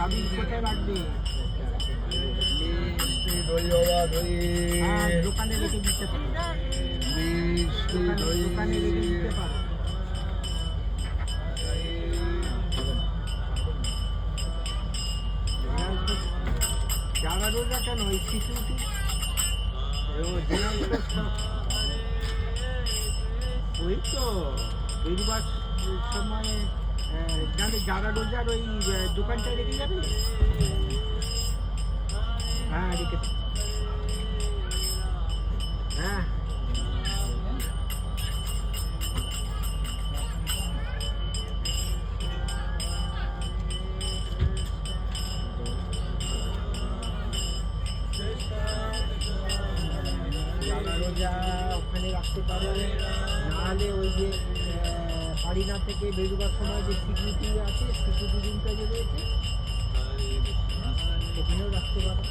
চাবি কোথায় রাখবে? মিষ্টি দই বাবা দই। হ্যাঁ, দোকানে রেখে দিতে পারো। মিষ্টি দই। দোকানে রেখে দিতে পারো। যারা রোজা কেন ওই সিকিউরিটি ওই তো বেরোবার সময় জানে যারা রোজার ওই দোকানটায় রেখে যাবে। হ্যাঁ রেখে দাও। হ্যাঁ যারা রোজা ওখানে রাখতে পারো, নাহলে ওই যে হারিনা থেকে বেরোবার সময় যে সিকিউরিটি আছে, সিকিউরিটি রুমটা যে রয়েছে সেখানেও রাখতে পারো।